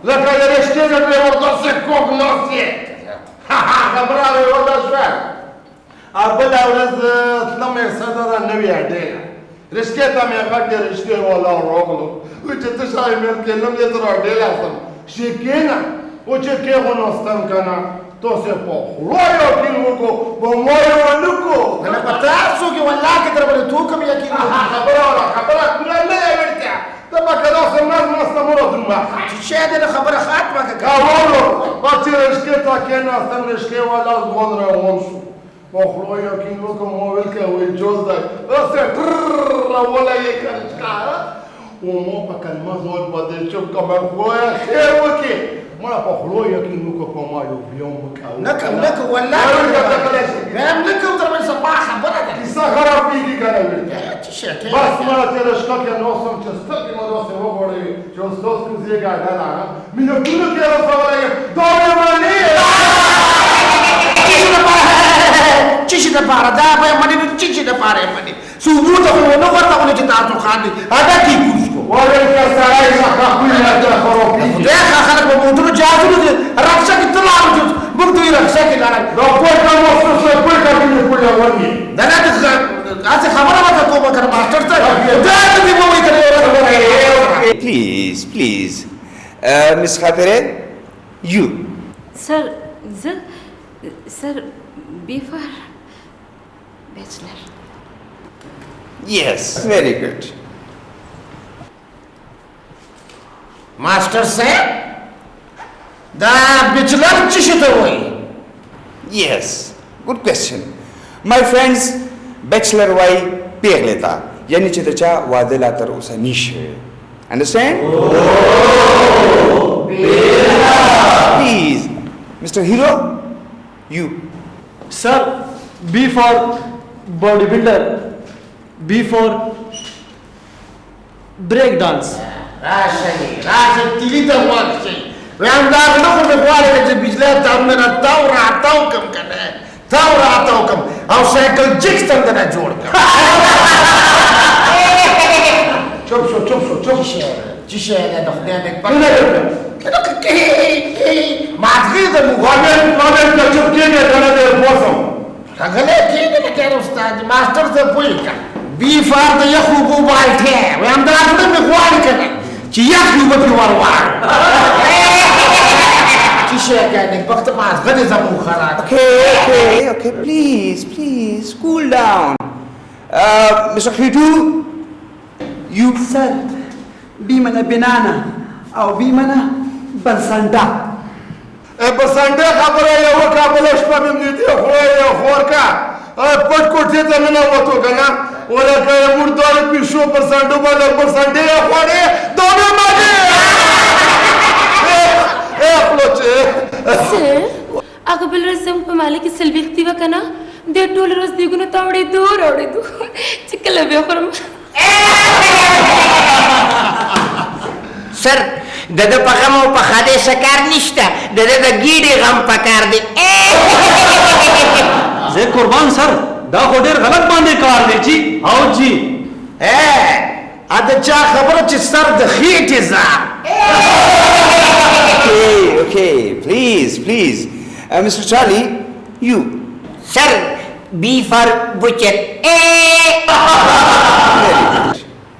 لکه د رښتې د ورته کوږ ناست یې خبره مې وده شوه بله ورځ تلم یې صدره نوې اډې رښتې ته مې غږ د رښتې والا راغلو وایي چې ته شاید مېل کېنم دې تر اډې لاستم چې کېنه و چې کېغوناستم که نه تاسې په خوله یقین وکړو په ما یې ونه کړو نه په تاسو کې والله کې در باندې توکم یقین خبره پوره نه دی ورته ته به که داسې ناست ناسته مه راتلمه چې شاید نه خبره ختمه که اولو ما چې رشکې ته کېناستم رشکې والا ځوان روان شو په خوله یقین وکړم ما ویل که وایي جوز دی داسې راولی یې کړشکه و ما په کلمه ځوان باندې چوپ کړم خدایه خیر وکړي ما په خوله یقین وکړه په ما یو بیا وکړه نه کوم نه کوم والله هم نه کوم در باندې سبا خبره ده کیسه خرابېږي که نه ورته چې شکل بس ما چې رشکه کې ناستم چې سترګې مې داسې وغوړوي چې استاد کوزې ګاډه ده مینتونو کې رسولی یم دا مې منې څه شي دپاره دا به یې منې نو څه شي دپاره یې منې ثبوت خو ونه ورته چې تاسو خاندي هډکې کوز کو وایي که سړی څخه خوی راته خرابېږي خدای ښه خلک په موټرو جهازونو دي رکشه کې ته لاړو چې موږ دوی رکشه کې لاړل دا پوهه موسسه پوهه مې پوهه ورني دا نه داسې خبره ورته کومه که ماسټر ته دا ته دې ووایي که Please, Miss Khatire, you. Sir, before bachelor. Yes, very good. ماسټر صاحب دا بچلر څه شي ته وایي Yes, good question. My friends, bachelor why پیغلې ته یعنی چې د چا واده لا تر اوسه نشوی. Understand? Please, Mr. Hero, you. Sir, B for bodybuilder, B for break dance. راشه تیلی ته غوږ شئ ویم دا نه خو مې غواړی چې بجلی ته مې تاو راتاو کړم که نه تاو راتاو کړم او سایکل جکس ته مې نه جوړ کړم چوپ شو څه شی دی د خدای نېکبخت ماتغې ده موږ مامن ته چوپ کېږې که نه دی پوسم غلی کېږې نه خیر استاد ماسټر ته پوه کړه بي فار د یخ اوبو بالټی ویم دا زړه مې غواړي که نه چې یخ اوبه پرې ور واړو څه شی دی نېکبخته مازغه دې زموږ خراب Okay, please, cool down. Mr. Khitu, you. Sir, B mana banana او B mana بسنده. په سنډې خبره یې وکړه بله شپه مې نږدې خوله یې خور کړه پټ کوټې ته ننوتو که نه ولکه یې موږ دواړه پیشو پر سنډو باندې پر سنډې یې خوړې دا مې منې خولو چې Sir, هغه بل ورځ زموږ په محله کې سلویختي وه که نه دی ټوله ورځ دیګونو ته اورېدو چې کله بیا خورم سر د ده په غم او په ښادۍ شکار نشته د ده د ګیډې غم پکار دی زه قربان سر دا خو ډېر غلط باندې کار دی جی او جی د چا خبره چې سر د خېټې ځار Okay, please. Mr. Charlie, you. سر B for butcher Very good.